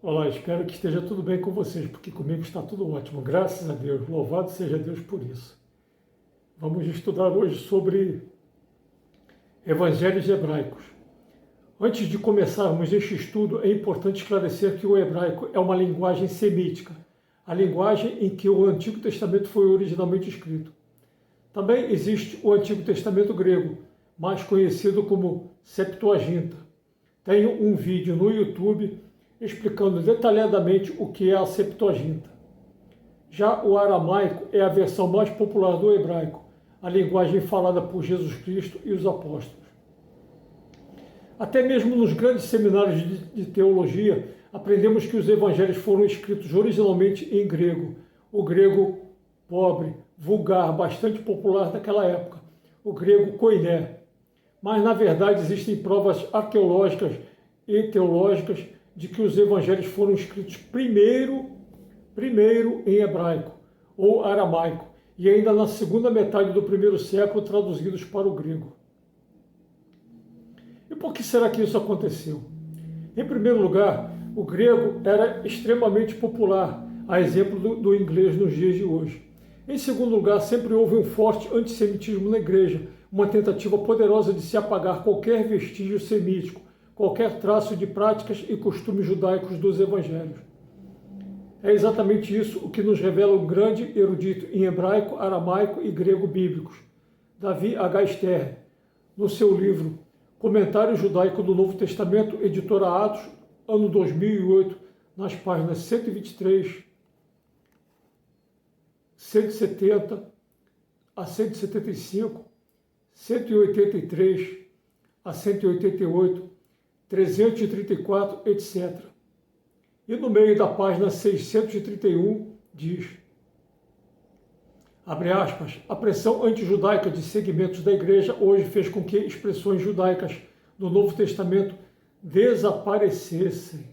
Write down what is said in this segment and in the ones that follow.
Olá, espero que esteja tudo bem com vocês, porque comigo está tudo ótimo. Graças a Deus, louvado seja Deus por isso. Vamos estudar hoje sobre evangelhos hebraicos. Antes de começarmos este estudo, é importante esclarecer que o hebraico é uma linguagem semítica, a linguagem em que o Antigo Testamento foi originalmente escrito. Também existe o Antigo Testamento grego, mais conhecido como Septuaginta. Tenho um vídeo no YouTube explicando detalhadamente o que é a Septuaginta. Já o aramaico é a versão mais popular do hebraico, a linguagem falada por Jesus Cristo e os apóstolos. Até mesmo nos grandes seminários de teologia, aprendemos que os evangelhos foram escritos originalmente em grego, o grego pobre, vulgar, bastante popular daquela época, o grego koiné. Mas, na verdade, existem provas arqueológicas e teológicas de que os evangelhos foram escritos primeiro em hebraico ou aramaico e ainda na segunda metade do primeiro século traduzidos para o grego. E por que será que isso aconteceu? Em primeiro lugar, o grego era extremamente popular, a exemplo do inglês nos dias de hoje. Em segundo lugar, sempre houve um forte antissemitismo na igreja, uma tentativa poderosa de se apagar qualquer vestígio semítico, qualquer traço de práticas e costumes judaicos dos evangelhos. É exatamente isso o que nos revela um grande erudito em hebraico, aramaico e grego bíblicos, Davi H. Stern, no seu livro Comentário Judaico do Novo Testamento, editora Atos, ano 2008, nas páginas 123, 170 a 175, 183 a 188, 334, etc. E no meio da página 631 diz, abre aspas, a pressão antijudaica de segmentos da igreja hoje fez com que expressões judaicas do Novo Testamento desaparecessem,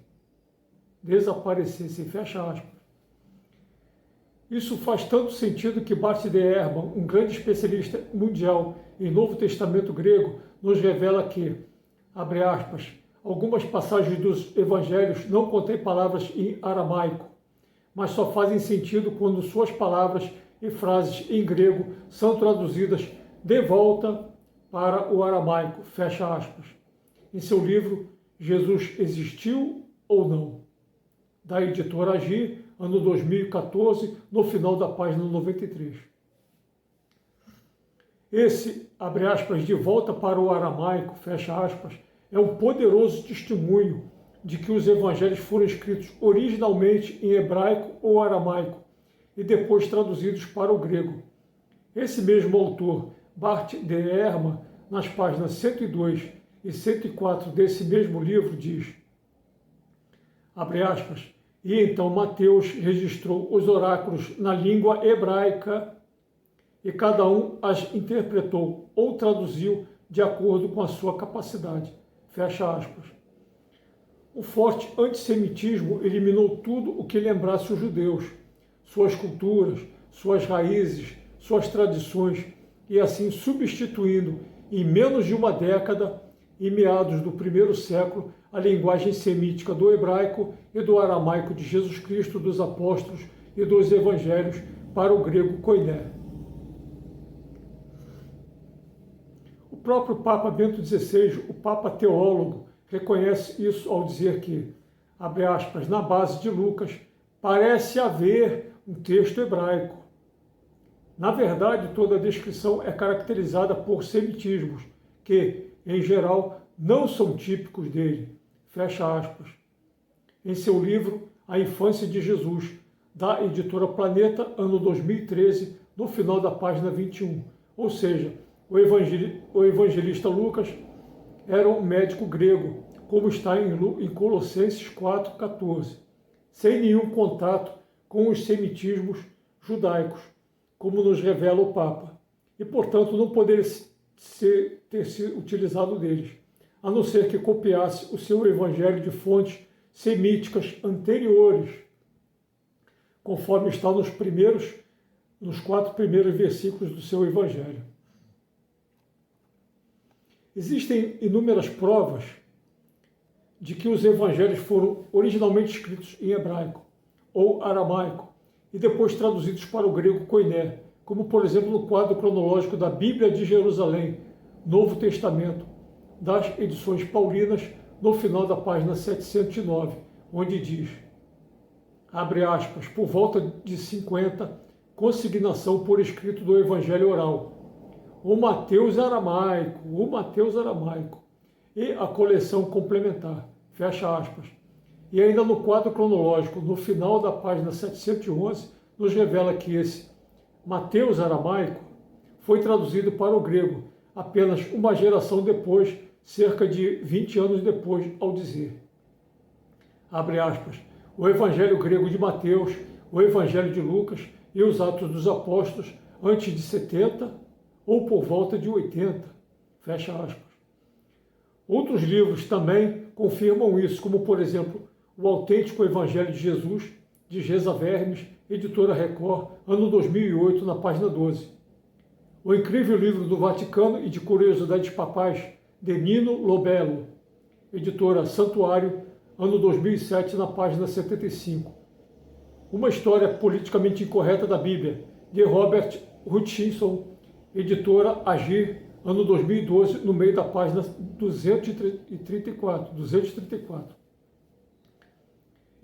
fecha aspas. Isso faz tanto sentido que Bart de Ehrman, um grande especialista mundial em Novo Testamento grego, nos revela que, abre aspas, algumas passagens dos evangelhos não contêm palavras em aramaico, mas só fazem sentido quando suas palavras e frases em grego são traduzidas de volta para o aramaico, fecha aspas. Em seu livro, Jesus Existiu ou Não? Da editora Agir, ano 2014, no final da página 93. Esse, abre aspas, de volta para o aramaico, fecha aspas, é um poderoso testemunho de que os evangelhos foram escritos originalmente em hebraico ou aramaico e depois traduzidos para o grego. Esse mesmo autor, Bart de Ehrman, nas páginas 102 e 104 desse mesmo livro, diz, abre aspas, e então Mateus registrou os oráculos na língua hebraica e cada um as interpretou ou traduziu de acordo com a sua capacidade. Fecha aspas. O forte antissemitismo eliminou tudo o que lembrasse os judeus, suas culturas, suas raízes, suas tradições, e assim substituindo, em menos de uma década, em meados do primeiro século, a linguagem semítica do hebraico e do aramaico de Jesus Cristo, dos apóstolos e dos evangelhos para o grego koiné. O próprio Papa Bento XVI, o Papa teólogo, reconhece isso ao dizer que, abre aspas, na base de Lucas, parece haver um texto hebraico. Na verdade, toda a descrição é caracterizada por semitismos, que, em geral, não são típicos dele. Fecha aspas. Em seu livro, A Infância de Jesus, da editora Planeta, ano 2013, no final da página 21. Ou seja, o evangelista Lucas era um médico grego, como está em Colossenses 4,14, sem nenhum contato com os semitismos judaicos, como nos revela o Papa, e, portanto, não poderia ter sido utilizado deles, a não ser que copiasse o seu evangelho de fontes semíticas anteriores, conforme está nos 4 primeiros versículos do seu evangelho. Existem inúmeras provas de que os evangelhos foram originalmente escritos em hebraico ou aramaico e depois traduzidos para o grego koiné, como por exemplo no quadro cronológico da Bíblia de Jerusalém, Novo Testamento, das edições paulinas, no final da página 709, onde diz, abre aspas, por volta de 50, consignação por escrito do evangelho oral, o Mateus aramaico, e a coleção complementar, fecha aspas. E ainda no quadro cronológico, no final da página 711, nos revela que esse Mateus aramaico foi traduzido para o grego apenas uma geração depois, cerca de 20 anos depois, ao dizer, abre aspas, o Evangelho grego de Mateus, o Evangelho de Lucas e os Atos dos Apóstolos antes de 70 ou por volta de 80, fecha aspas. Outros livros também confirmam isso, como por exemplo, o Autêntico Evangelho de Jesus, de Geza Vermes, editora Record, ano 2008, na página 12. O incrível livro do Vaticano e de curiosidades papais, de Nino Lobello, editora Santuário, ano 2007, na página 75. Uma história politicamente incorreta da Bíblia, de Robert Hutchinson, editora Agir, ano 2012, no meio da página 234.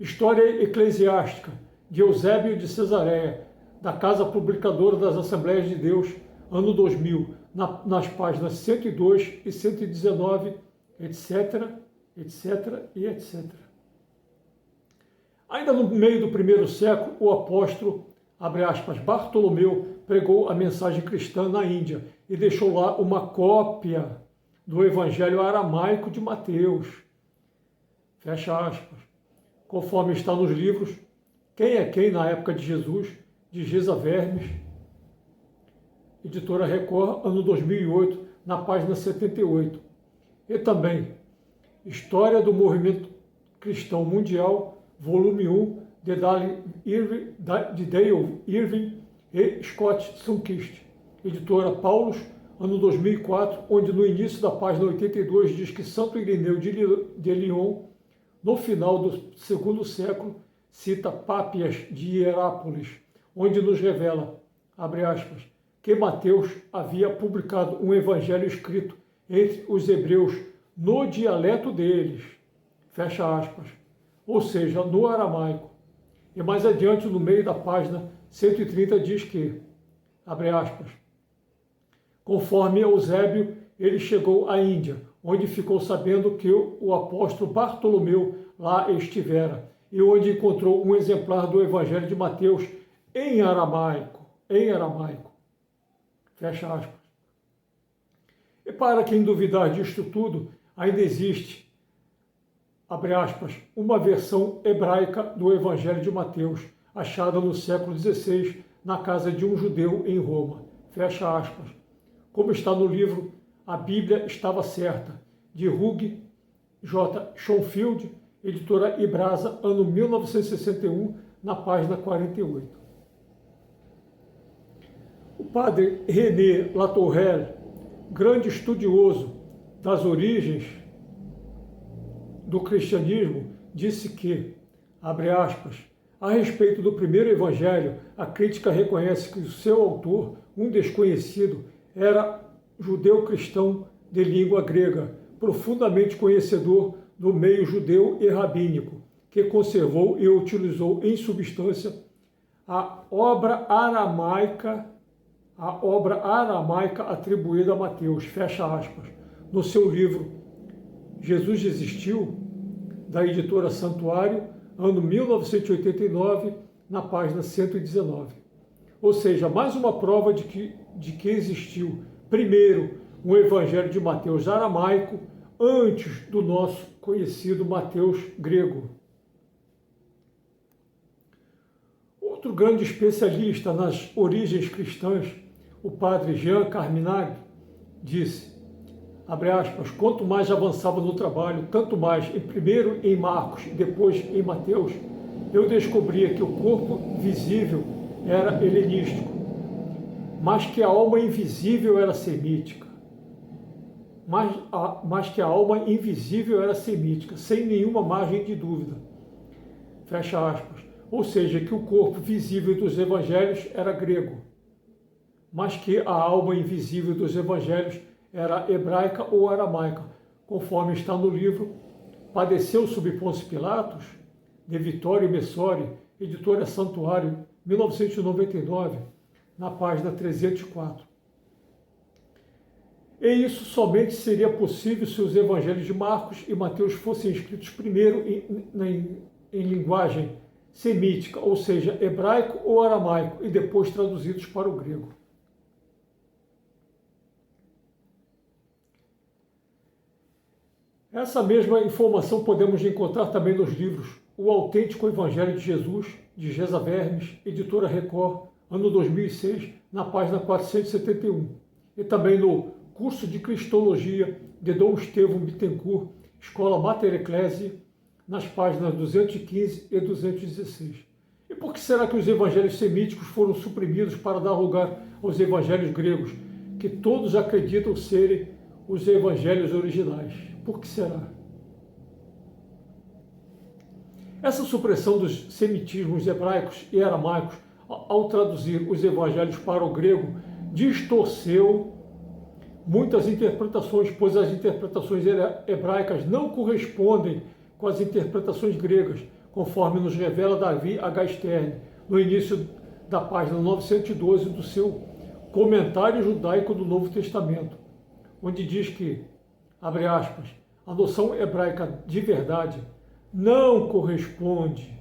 História eclesiástica, de Eusébio de Cesareia, da Casa Publicadora das Assembleias de Deus, ano 2000, nas páginas 102 e 119, etc., e etc. Ainda no meio do primeiro século, o apóstolo, abre aspas, Bartolomeu, pregou a mensagem cristã na Índia e deixou lá uma cópia do Evangelho aramaico de Mateus, fecha aspas, conforme está nos livros Quem é Quem na Época de Jesus, de Geza Vermes, editora Record, ano 2008, na página 78. E também História do Movimento Cristão Mundial, volume 1, de Dale Irving e Scott Sunkist, editora Paulus, ano 2004, onde no início da página 82 diz que Santo Irineu de Lyon, no final do segundo século, cita Pápias de Hierápolis, onde nos revela, abre aspas, que Mateus havia publicado um evangelho escrito entre os hebreus no dialeto deles, fecha aspas, ou seja, no aramaico. E mais adiante, no meio da página 130, diz que, abre aspas, conforme Eusébio, ele chegou à Índia, onde ficou sabendo que o apóstolo Bartolomeu lá estivera, e onde encontrou um exemplar do Evangelho de Mateus em aramaico, fecha aspas. E para quem duvidar disto tudo, ainda existe, abre aspas, uma versão hebraica do Evangelho de Mateus, achada no século XVI, na casa de um judeu em Roma, fecha aspas. Como está no livro A Bíblia Estava Certa, de Hugh J. Schonfield, editora Ibrasa, ano 1961, na página 48. O padre René Latourelle, grande estudioso das origens do cristianismo, disse que, abre aspas, a respeito do primeiro evangelho, a crítica reconhece que o seu autor, um desconhecido, era judeu-cristão de língua grega, profundamente conhecedor do meio judeu e rabínico, que conservou e utilizou em substância a obra aramaica atribuída a Mateus, fecha aspas, no seu livro Jesus Existiu, da editora Santuário, ano 1989, na página 119. Ou seja, mais uma prova de que existiu, primeiro, um evangelho de Mateus aramaico, antes do nosso conhecido Mateus grego. Outro grande especialista nas origens cristãs, o padre Jean Carminati, disse, abre aspas, quanto mais avançava no trabalho, tanto mais, primeiro em Marcos, depois em Mateus, eu descobria que o corpo visível era helenístico, mas que a alma invisível era semítica. mas que a alma invisível era semítica, sem nenhuma margem de dúvida. Fecha aspas. Ou seja, que o corpo visível dos evangelhos era grego, mas que a alma invisível dos evangelhos era hebraica ou aramaica, conforme está no livro Padeceu sob Pôncio Pilatos, de Vittorio Messori, editora Santuário, 1999, na página 304. E isso somente seria possível se os evangelhos de Marcos e Mateus fossem escritos primeiro em linguagem semítica, ou seja, hebraico ou aramaico, e depois traduzidos para o grego. Essa mesma informação podemos encontrar também nos livros O Autêntico Evangelho de Jesus, de Gesa Vermes, editora Record, ano 2006, na página 471, e também no Curso de Cristologia de Dom Estevão Bittencourt, Escola Mater Ecclesiae, nas páginas 215 e 216. E por que será que os evangelhos semíticos foram suprimidos para dar lugar aos evangelhos gregos, que todos acreditam serem os evangelhos originais? Por que será? Essa supressão dos semitismos hebraicos e aramaicos, ao traduzir os evangelhos para o grego, distorceu muitas interpretações, pois as interpretações hebraicas não correspondem com as interpretações gregas, conforme nos revela Davi H. Stern, no início da página 912 do seu Comentário Judaico do Novo Testamento, onde diz que, abre aspas, a noção hebraica de verdade não corresponde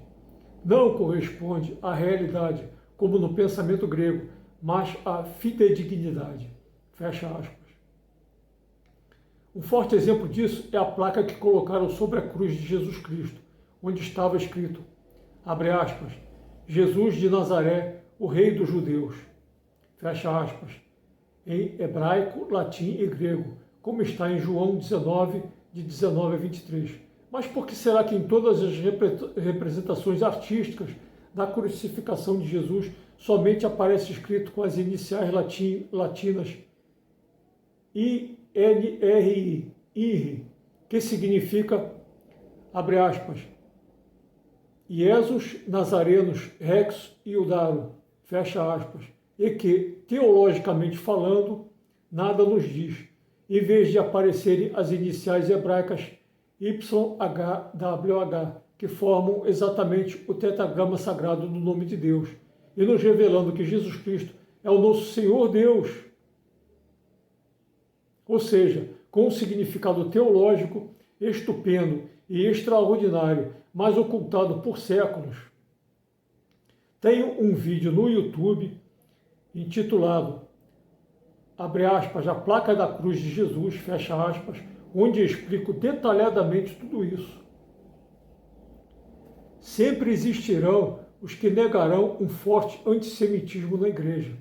à realidade, como no pensamento grego, mas à fidedignidade. Fecha aspas. Um forte exemplo disso é a placa que colocaram sobre a cruz de Jesus Cristo, onde estava escrito, abre aspas, Jesus de Nazaré, o Rei dos Judeus. Fecha aspas. Em hebraico, latim e grego, como está em João 19, de 19 a 23. Mas por que será que em todas as representações artísticas da crucificação de Jesus somente aparece escrito com as iniciais latinas INRI, que significa, abre aspas, Iesus Nazarenos Rex Iudaro, fecha aspas, e que, teologicamente falando, nada nos diz, em vez de aparecerem as iniciais hebraicas YHWH, que formam exatamente o tetragrama sagrado do nome de Deus, e nos revelando que Jesus Cristo é o nosso Senhor Deus. Ou seja, com um significado teológico estupendo e extraordinário, mas ocultado por séculos. Tenho um vídeo no YouTube intitulado, abre aspas, a placa da cruz de Jesus, fecha aspas, onde explico detalhadamente tudo isso. Sempre existirão os que negarão um forte antissemitismo na igreja.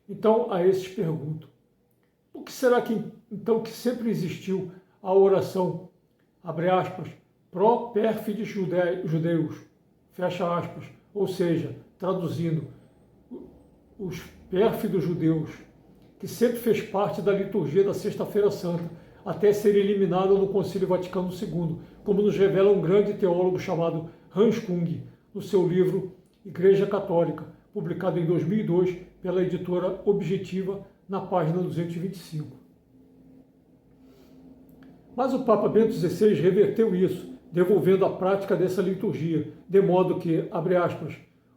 Então, a esses pergunto, por que será que, então, que sempre existiu a oração, abre aspas, pró pérfides judeus, fecha aspas, ou seja, traduzindo, os pérfidos judeus, que sempre fez parte da liturgia da Sexta-feira Santa, até ser eliminada no Concílio Vaticano II, como nos revela um grande teólogo chamado Hans Kung, no seu livro Igreja Católica, publicado em 2002 pela editora Objetiva, na página 225. Mas o Papa Bento XVI reverteu isso, devolvendo a prática dessa liturgia, de modo que, abre aspas,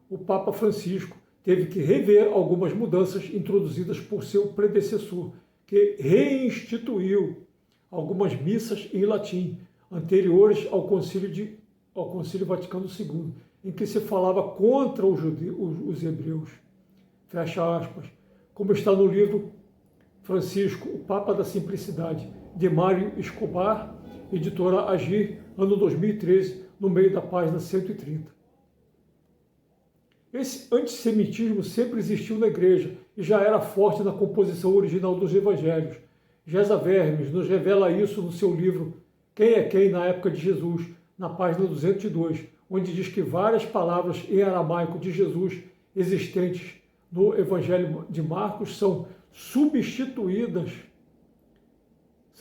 o Papa Francisco teve que rever algumas mudanças introduzidas por seu predecessor, que reinstituiu algumas missas em latim, anteriores ao Concílio Vaticano II, em que se falava contra os hebreus. Fecha aspas. Como está no livro Francisco, o Papa da Simplicidade, de Mário Escobar, editora Agir, ano 2013, no meio da página 130. Esse antissemitismo sempre existiu na igreja e já era forte na composição original dos evangelhos. Gesa Vermes nos revela isso no seu livro Quem é Quem na Época de Jesus, na página 202, onde diz que várias palavras em aramaico de Jesus existentes no Evangelho de Marcos são substituídas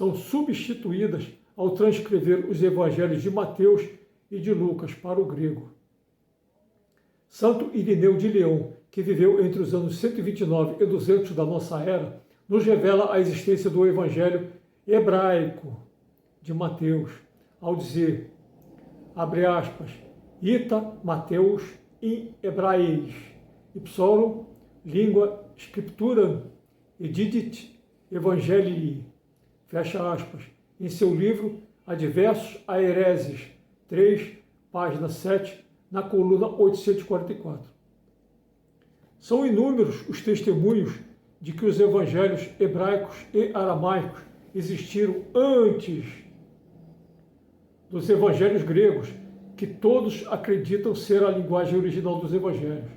são substituídas ao transcrever os evangelhos de Mateus e de Lucas para o grego. Santo Irineu de Leão, que viveu entre os anos 129 e 200 da nossa era, nos revela a existência do evangelho hebraico de Mateus, ao dizer, abre aspas, ita Mateus in hebraeis, ipsorum língua scriptura edidit evangelii, fecha aspas, em seu livro Adversos a Hereses, 3, página 7, na coluna 844. São inúmeros os testemunhos de que os evangelhos hebraicos e aramaicos existiram antes dos evangelhos gregos, que todos acreditam ser a linguagem original dos evangelhos.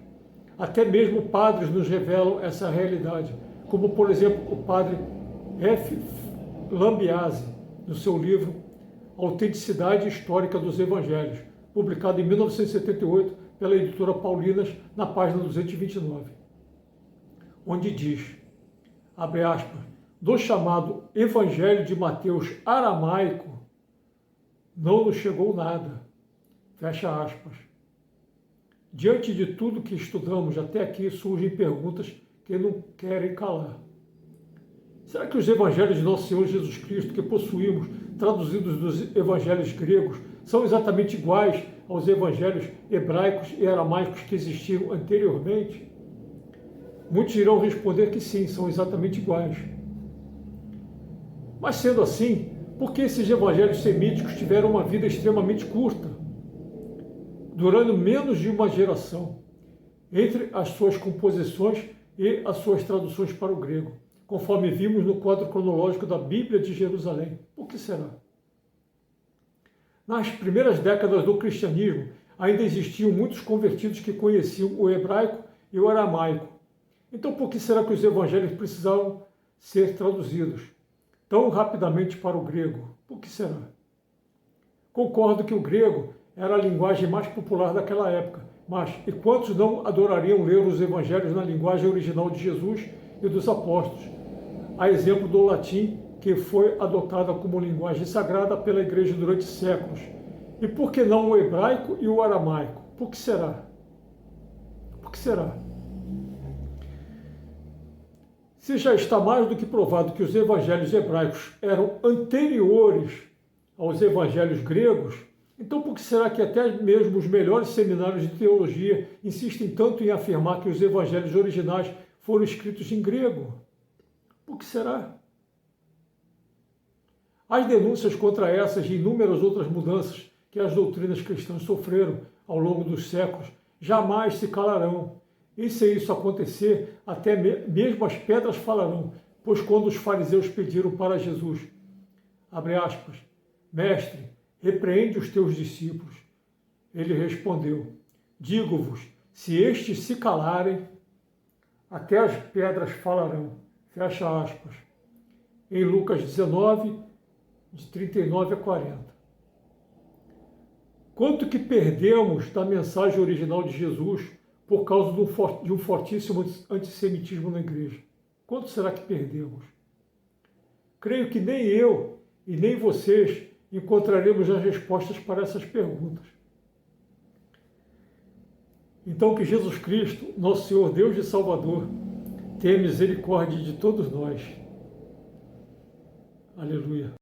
Até mesmo padres nos revelam essa realidade, como, por exemplo, o padre F. Lambiase, no seu livro Autenticidade Histórica dos Evangelhos, publicado em 1978 pela editora Paulinas, na página 229, onde diz, abre aspas, do chamado Evangelho de Mateus aramaico, não nos chegou nada, fecha aspas. Diante de tudo que estudamos até aqui, surgem perguntas que não querem calar. Será que os evangelhos de nosso Senhor Jesus Cristo que possuímos, traduzidos dos evangelhos gregos, são exatamente iguais aos evangelhos hebraicos e aramaicos que existiram anteriormente? Muitos irão responder que sim, são exatamente iguais. Mas sendo assim, por que esses evangelhos semíticos tiveram uma vida extremamente curta, durando menos de uma geração, entre as suas composições e as suas traduções para o grego, conforme vimos no quadro cronológico da Bíblia de Jerusalém? Por que será? Nas primeiras décadas do cristianismo, ainda existiam muitos convertidos que conheciam o hebraico e o aramaico. Então, por que será que os evangelhos precisavam ser traduzidos tão rapidamente para o grego? Por que será? Concordo que o grego era a linguagem mais popular daquela época, mas e quantos não adorariam ler os evangelhos na linguagem original de Jesus e dos apóstolos, a exemplo do latim, que foi adotada como linguagem sagrada pela igreja durante séculos? E por que não o hebraico e o aramaico? Por que será? Por que será? Se já está mais do que provado que os evangelhos hebraicos eram anteriores aos evangelhos gregos, então por que será que até mesmo os melhores seminários de teologia insistem tanto em afirmar que os evangelhos originais foram escritos em grego? Por que será? As denúncias contra essas e inúmeras outras mudanças que as doutrinas cristãs sofreram ao longo dos séculos jamais se calarão. E se isso acontecer, até mesmo as pedras falarão, pois quando os fariseus pediram para Jesus, abre aspas, mestre, repreende os teus discípulos, ele respondeu, digo-vos, se estes se calarem, até as pedras falarão, fecha aspas, em Lucas 19, de 39 a 40. Quanto que perdemos da mensagem original de Jesus por causa de um fortíssimo antissemitismo na igreja? Quanto será que perdemos? Creio que nem eu e nem vocês encontraremos as respostas para essas perguntas. Então que Jesus Cristo, nosso Senhor Deus e Salvador, tenha misericórdia de todos nós. Aleluia.